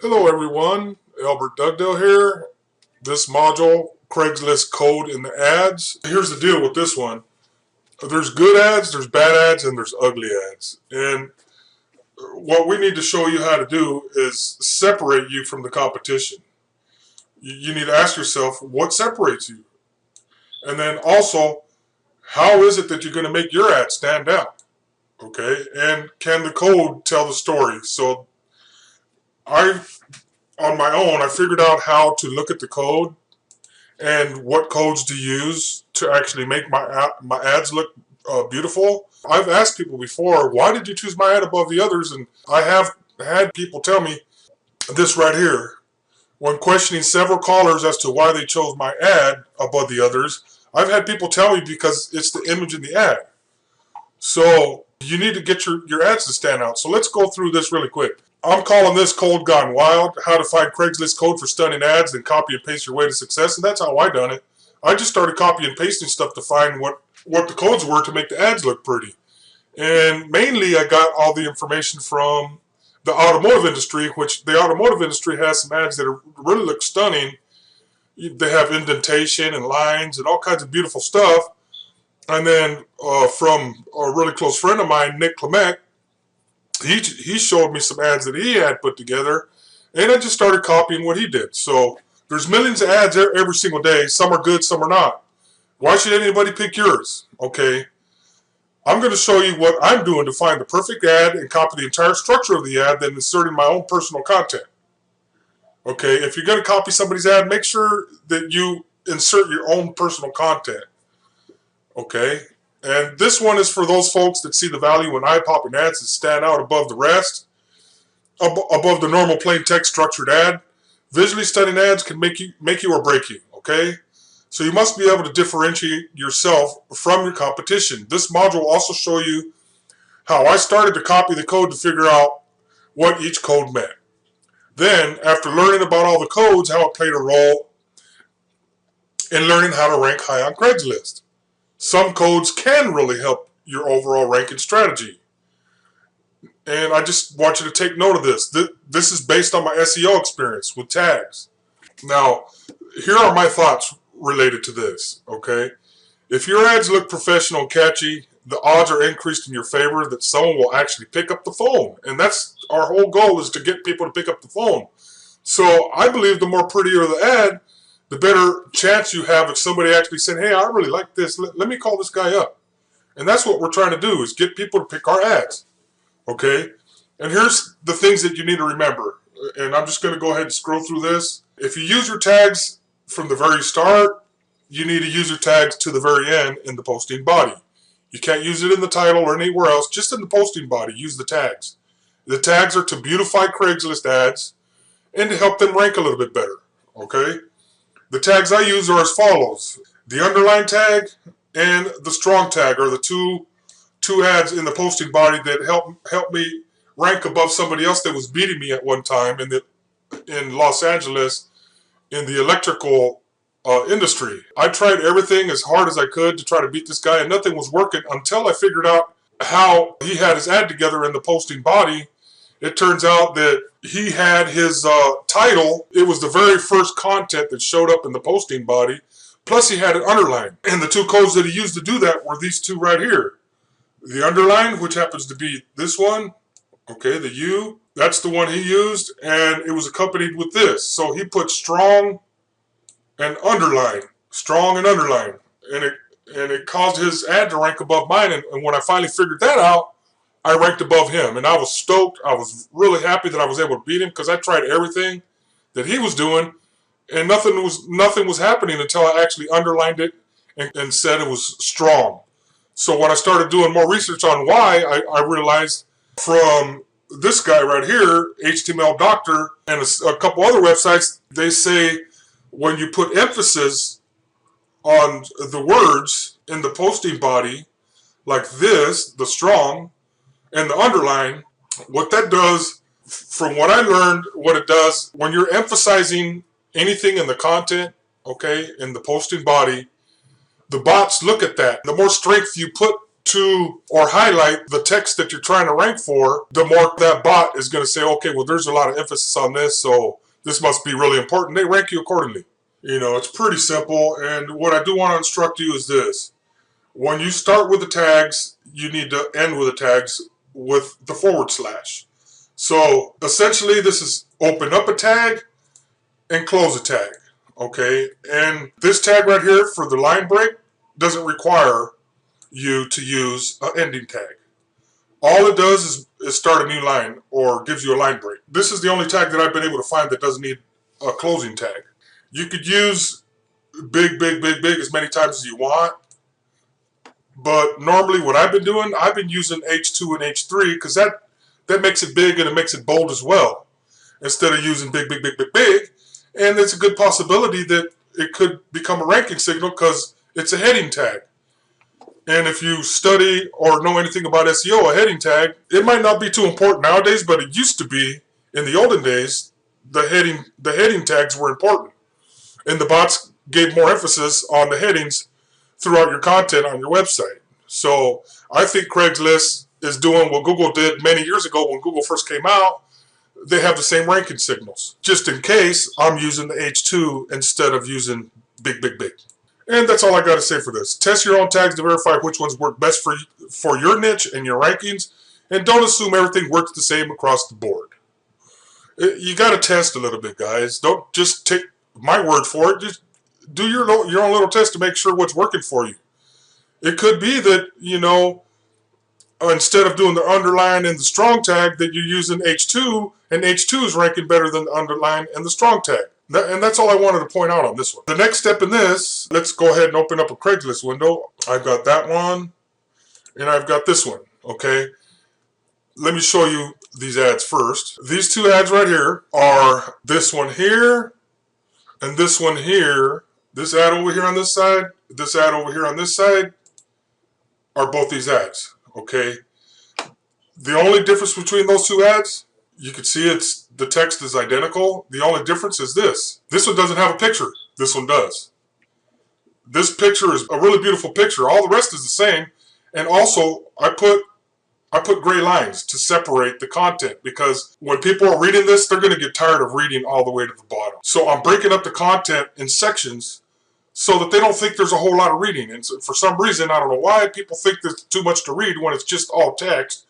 Hello everyone, Albert Dugdale here. This module, Craigslist code in the ads. Here's the deal with this one. There's good ads, there's bad ads, and there's ugly ads. And what we need to show you how to do is separate you from the competition. You need to ask yourself, what separates you? And then also, how is it that you're going to make your ad stand out? Okay, and can the code tell the story? So on my own, I figured out how to look at the code and what codes to use to actually make my ads look beautiful. I've asked people before, why did you choose my ad above the others? And I have had people tell me this right here. When questioning several callers as to why they chose my ad above the others, I've had people tell me because it's the image in the ad. So you need to get your ads to stand out. So let's go through this really quick. I'm calling this Code Gone Wild, how to find Craigslist code for stunning ads, then copy and paste your way to success. And that's how I done it. I just started copying and pasting stuff to find what the codes were to make the ads look pretty. And mainly I got all the information from the automotive industry, which the automotive industry has some ads that really look stunning. They have indentation and lines and all kinds of beautiful stuff. And then from a really close friend of mine, Nick Clement, he showed me some ads that he had put together, and I just started copying what he did. So there's millions of ads every single day. Some are good, some are not. Why should anybody pick yours? Okay, I'm going to show you what I'm doing to find the perfect ad and copy the entire structure of the ad, then inserting my own personal content. Okay, if you're going to copy somebody's ad, make sure that you insert your own personal content. Okay, and this one is for those folks that see the value in eye-popping ads that stand out above the rest, above the normal plain text structured ad. Visually stunning ads can make you or break you, okay? So you must be able to differentiate yourself from your competition. This module will also show you how I started to copy the code to figure out what each code meant. Then, after learning about all the codes, how it played a role in learning how to rank high on Craigslist. Some codes can really help your overall ranking strategy. And I just want you to take note of this. This is based on my SEO experience with tags. Now, here are my thoughts related to this, okay? If your ads look professional and catchy, the odds are increased in your favor that someone will actually pick up the phone. And that's our whole goal, is to get people to pick up the phone. So I believe the more prettier the ad, the better chance you have of somebody actually saying, hey, I really like this. Let me call this guy up. And that's what we're trying to do, is get people to pick our ads. Okay? And here's the things that you need to remember. And I'm just going to go ahead and scroll through this. If you use your tags from the very start, you need to use your tags to the very end in the posting body. You can't use it in the title or anywhere else. Just in the posting body, use the tags. The tags are to beautify Craigslist ads and to help them rank a little bit better. Okay? The tags I use are as follows. The underline tag and the strong tag are the two ads in the posting body that help me rank above somebody else that was beating me at one time in Los Angeles in the electrical industry. I tried everything as hard as I could to try to beat this guy, and nothing was working until I figured out how he had his ad together in the posting body. It turns out that he had his title. It was the very first content that showed up in the posting body. Plus he had it underlined. And the two codes that he used to do that were these two right here. The underline, which happens to be this one. Okay, the U. That's the one he used. And it was accompanied with this. So he put strong and underline. Strong and underline. And it caused his ad to rank above mine. And when I finally figured that out, I ranked above him, and I was stoked. I was really happy that I was able to beat him, because I tried everything that he was doing, and nothing was happening until I actually underlined it and said it was strong. So when I started doing more research on why, I realized from this guy right here, HTML Doctor, and a couple other websites, they say when you put emphasis on the words in the posting body, like this, the strong, and the underline, what that does, from what I learned, what it does, when you're emphasizing anything in the content, okay, in the posting body, the bots look at that. The more strength you put to or highlight the text that you're trying to rank for, the more that bot is going to say, okay, well, there's a lot of emphasis on this, so this must be really important. They rank you accordingly. You know, it's pretty simple. And what I do want to instruct you is this. When you start with the tags, you need to end with the tags with the /. So essentially, this is open up a tag and close a tag. Okay, and this tag right here for the line break doesn't require you to use an ending tag. All it does is start a new line or gives you a line break. This is the only tag that I've been able to find that doesn't need a closing tag. You could use big as many times as you want, but normally what I've been doing, I've been using H2 and H3 because that makes it big and it makes it bold as well, instead of using big. And it's a good possibility that it could become a ranking signal because it's a heading tag. And if you study or know anything about SEO, a heading tag, it might not be too important nowadays, but it used to be in the olden days. The heading tags were important, and the bots gave more emphasis on the headings throughout your content on your website. So I think Craigslist is doing what Google did many years ago when Google first came out. They have the same ranking signals. Just in case, I'm using the H2 instead of using big. And that's all I got to say for this. Test your own tags to verify which ones work best for your niche and your rankings. And don't assume everything works the same across the board. You got to test a little bit, guys. Don't just take my word for it. Just do your own little test to make sure what's working for you. It could be that, you know, instead of doing the underline and the strong tag, that you're using H2, and H2 is ranking better than the underline and the strong tag. And that's all I wanted to point out on this one. The next step in this, let's go ahead and open up a Craigslist window. I've got that one, and I've got this one, okay? Let me show you these ads first. These two ads right here are this one here and this one here. This ad over here on this side, this ad over here on this side are both these ads, okay? The only difference between those two ads, you can see the text is identical. The only difference is this. This one doesn't have a picture. This one does. This picture is a really beautiful picture. All the rest is the same. And also, I put gray lines to separate the content, because when people are reading this, they're going to get tired of reading all the way to the bottom. So I'm breaking up the content in sections so that they don't think there's a whole lot of reading. And so for some reason, I don't know why, people think there's too much to read when it's just all text.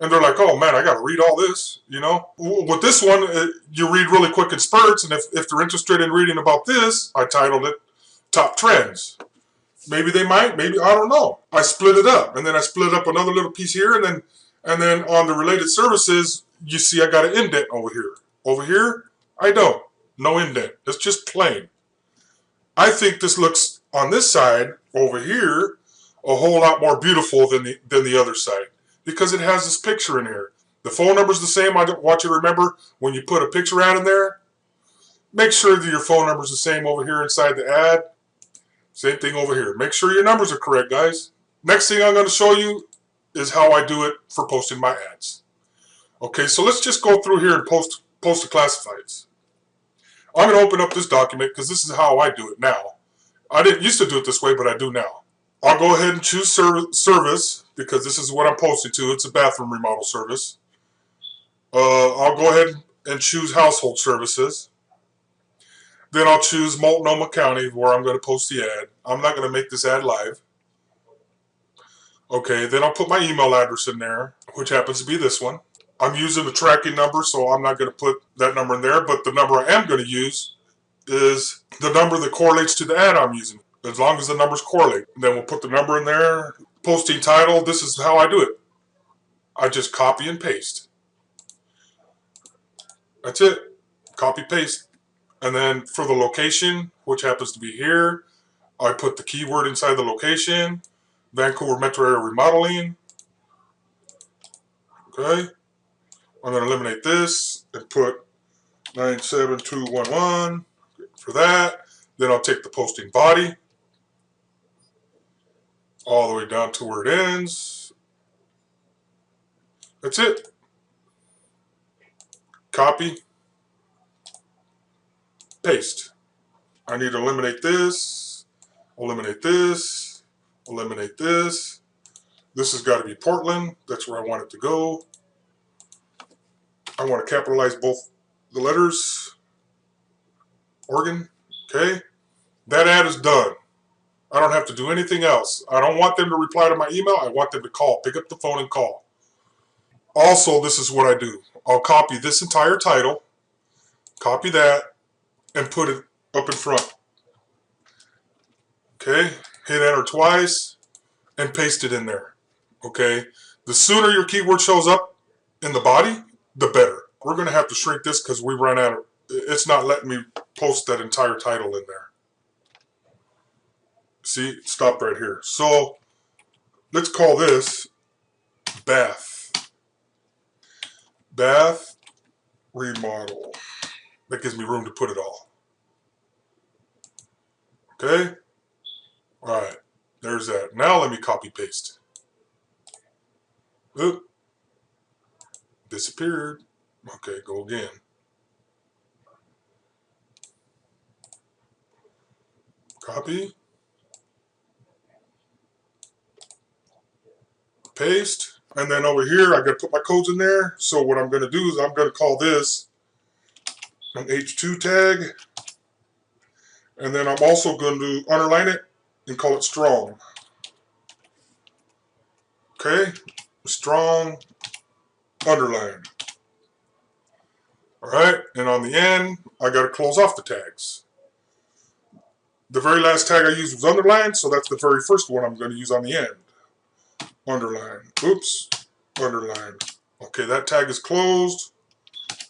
And they're like, oh man, I got to read all this, you know? With this one, you read really quick in spurts, and if they're interested in reading about this, I titled it Top Trends. Maybe they might, maybe, I don't know. I split it up, and then I split up another little piece here, and then on the related services, you see I got an indent over here. Over here, I don't. No indent. It's just plain. I think this looks, on this side, over here, a whole lot more beautiful than the other side, because it has this picture in here. The phone number's the same. I want you to remember, when you put a picture ad in there, make sure that your phone number's the same over here inside the ad. Same thing over here. Make sure your numbers are correct, guys. Next thing I'm going to show you is how I do it for posting my ads. Okay, so let's just go through here and post the classifieds. I'm going to open up this document because this is how I do it now. I didn't used to do it this way, but I do now. I'll go ahead and choose service, because this is what I'm posting to. It's a bathroom remodel service. I'll go ahead and choose household services. Then I'll choose Multnomah County, where I'm going to post the ad. I'm not going to make this ad live. Okay, then I'll put my email address in there, which happens to be this one. I'm using the tracking number, so I'm not going to put that number in there, but the number I am going to use is the number that correlates to the ad I'm using, as long as the numbers correlate. Then we'll put the number in there. Posting title, this is how I do it. I just copy and paste. That's it. Copy, paste. And then for the location, which happens to be here, I put the keyword inside the location, Vancouver Metro Area Remodeling. Okay. I'm going to eliminate this and put 97211 for that. Then I'll take the posting body all the way down to where it ends. That's it. Copy, paste. I need to eliminate this, eliminate this, eliminate this, This has got to be Portland. That's where I want it to go. I want to capitalize both the letters. Oregon. Okay. That ad is done. I don't have to do anything else. I don't want them to reply to my email. I want them to call. Pick up the phone and call. Also, this is what I do. I'll copy this entire title, copy that, and put it up in front. Okay. Hit enter twice and paste it in there. Okay. The sooner your keyword shows up in the body, the better. We're going to have to shrink this because we ran out of, it's not letting me post that entire title in there. See, it stopped right here. So let's call this bath. Bath remodel. That gives me room to put it all. Okay. All right. There's that. Now let me copy paste. Oop. Disappeared. Okay, go again. Copy. Paste. And then over here, I got to put my codes in there. So what I'm going to do is I'm going to call this an H2 tag. And then I'm also going to underline it and call it strong. Okay. Strong underline. Alright, and on the end, I got to close off the tags. The very last tag I used was underline, so that's the very first one I'm going to use on the end. Underline. Oops. Underline. Okay, that tag is closed.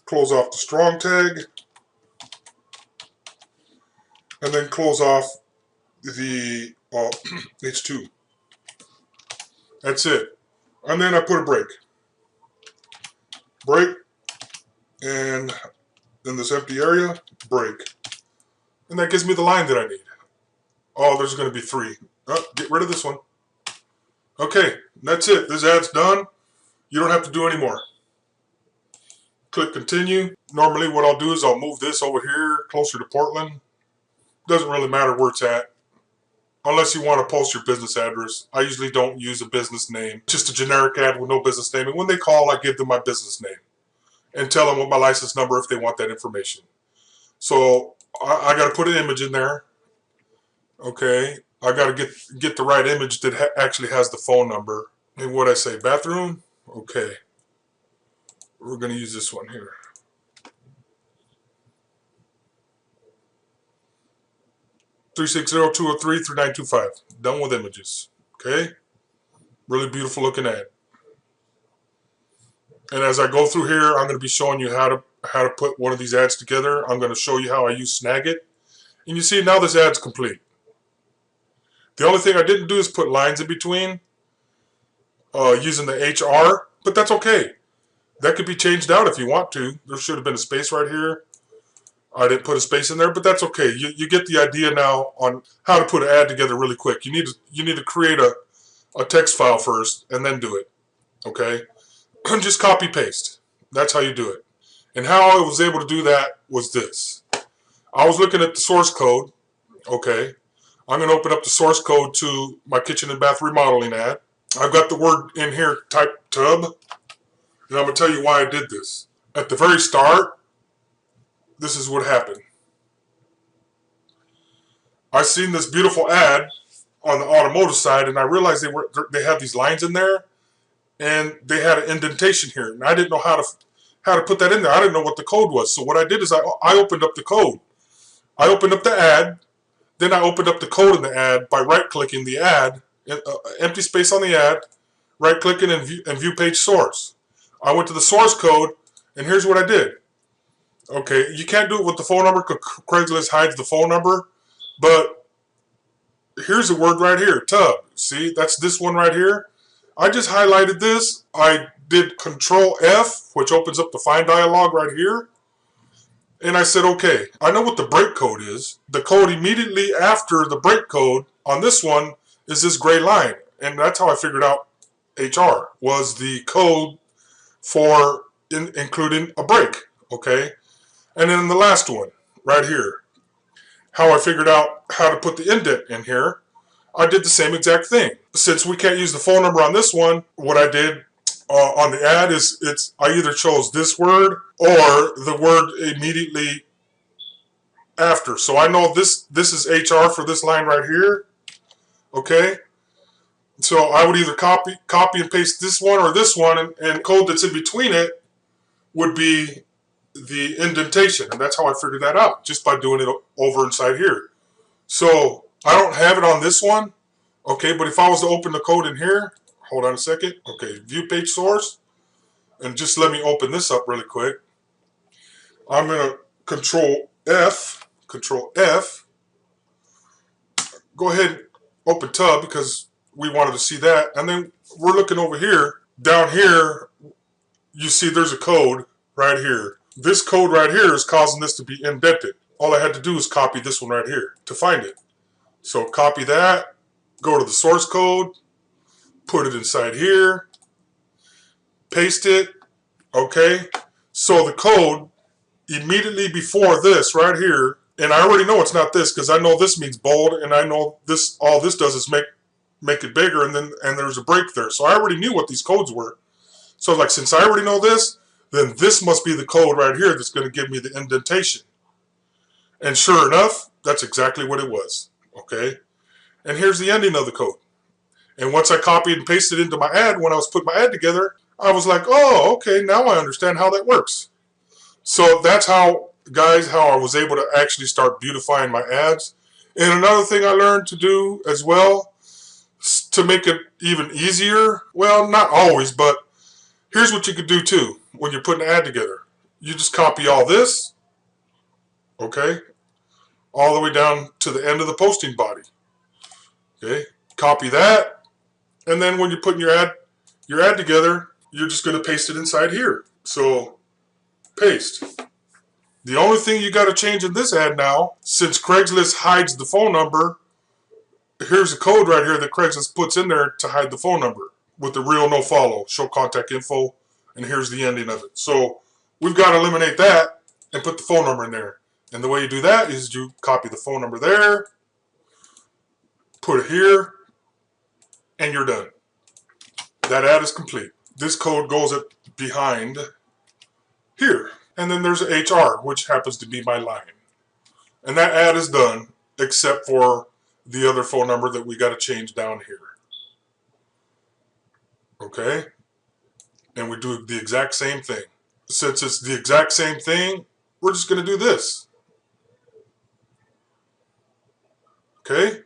Close off the strong tag. And then close off the H2. That's it. And then I put a break. Break. And in this empty area, break. And that gives me the line that I need. Oh, there's going to be 3. Oh, get rid of this one. Okay, that's it. This ad's done. You don't have to do any more. Click continue. Normally what I'll do is I'll move this over here closer to Portland. Doesn't really matter where it's at. Unless you want to post your business address. I usually don't use a business name. Just a generic ad with no business name. And when they call, I give them my business name. And tell them what my license number if they want that information. So I got to put an image in there. Okay. I got to get the right image that actually has the phone number. And what I say, bathroom? Okay. We're going to use this one here. (360-203-3925). Done with images. Okay. Really beautiful looking ad. And as I go through here, I'm going to be showing you how to put one of these ads together. I'm going to show you how I use Snagit. And you see now this ad's complete. The only thing I didn't do is put lines in between using the HR, but that's okay. That could be changed out if you want to. There should have been a space right here. I didn't put a space in there, but that's okay. You get the idea now on how to put an ad together really quick. You need to create a text file first and then do it. Okay? Just copy paste. That's how you do it. And how I was able to do that was this. I was looking at the source code. Okay. I'm going to open up the source code to my kitchen and bath remodeling ad. I've got the word in here, type tub. And I'm going to tell you why I did this. At the very start, this is what happened. I seen this beautiful ad on the automotive side, and I realized they had these lines in there, and they had an indentation here, and I didn't know how to put that in there. I didn't know what the code was. So what I did is I opened up the code. I opened up the ad, then I opened up the code in the ad by right-clicking the ad, empty space on the ad, right-clicking and view page source. I went to the source code, and here's what I did. Okay, you can't do it with the phone number because Craigslist hides the phone number, but here's the word right here, tub. See, that's this one right here. I just highlighted this. I did Control F, which opens up the find dialog right here. And I said, okay, I know what the break code is. The code immediately after the break code on this one is this gray line. And that's how I figured out HR was the code for including a break. Okay. And then the last one right here, how I figured out how to put the indent in here. I did the same exact thing. since we can't use the phone number on this one, what I did on the ad is I either chose this word or the word immediately after. So I know this is HR for this line right here. Okay. So I would either copy and paste this one or this one, and code that's in between it would be the indentation. And that's how I figured that out, just by doing it over inside here. So I don't have it on this one. Okay, but if I was to open the code in here, hold on a second. Okay, view page source. And just let me open this up really quick. I'm going to control F. Go ahead and open tab because we wanted to see that. And then we're looking over here. Down here, you see there's a code right here. This code right here is causing this to be indented. All I had to do is copy this one right here to find it. So copy that, go to the source code, put it inside here, paste it. Okay, so the code immediately before this right here, and I already know it's not this because I know this means bold, and I know this, all this does is make it bigger, and there's a break there. So I already knew what these codes were. So like, since I already know this, then this must be the code right here that's going to give me the indentation. And sure enough, that's exactly what it was. Okay, and here's the ending of the code. And once I copied and pasted it into my ad, when I was putting my ad together, I was like, oh, okay, now I understand how that works. So that's how, guys, how I was able to actually start beautifying my ads. And another thing I learned to do as well, to make it even easier, well, not always, but here's what you could do too when you're putting an ad together. You just copy all this, okay, all the way down to the end of the posting body. Okay, copy that, and then when you're putting your ad together, you're just going to paste it inside here. So paste. The only thing you got to change in this ad now, since Craigslist hides the phone number, here's a code right here that Craigslist puts in there to hide the phone number with the real no follow, show contact info, and here's the ending of it. So we've got to eliminate that and put the phone number in there. And the way you do that is you copy the phone number there, put it here, and you're done. That ad is complete. This code goes behind here. And then there's HR, which happens to be my line. And that ad is done, except for the other phone number that we got to change down here. Okay? And we do the exact same thing. Since it's the exact same thing, we're just going to do this. Okay?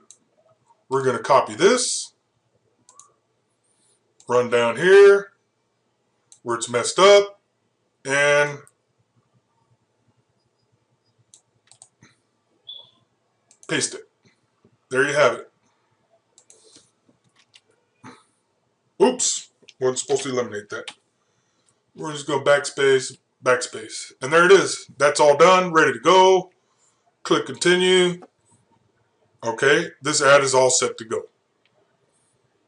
We're going to copy this, run down here where it's messed up, and paste it. There you have it. Oops, wasn't supposed to eliminate that. We're just going backspace, backspace. And there it is. That's all done, ready to go. Click continue. Okay, this ad is all set to go.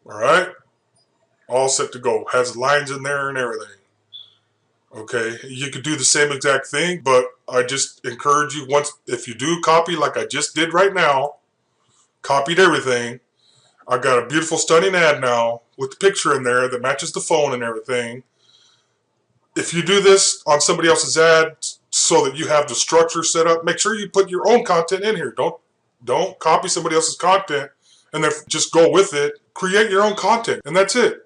Alright, all set to go. Has lines in there and everything. Okay, you could do the same exact thing, but I just encourage you, if you do copy like I just did right now, copied everything, I've got a beautiful stunning ad now with the picture in there that matches the phone and everything. If you do this on somebody else's ad so that you have the structure set up, make sure you put your own content in here. Don't copy somebody else's content and then just go with it. Create your own content, and that's it.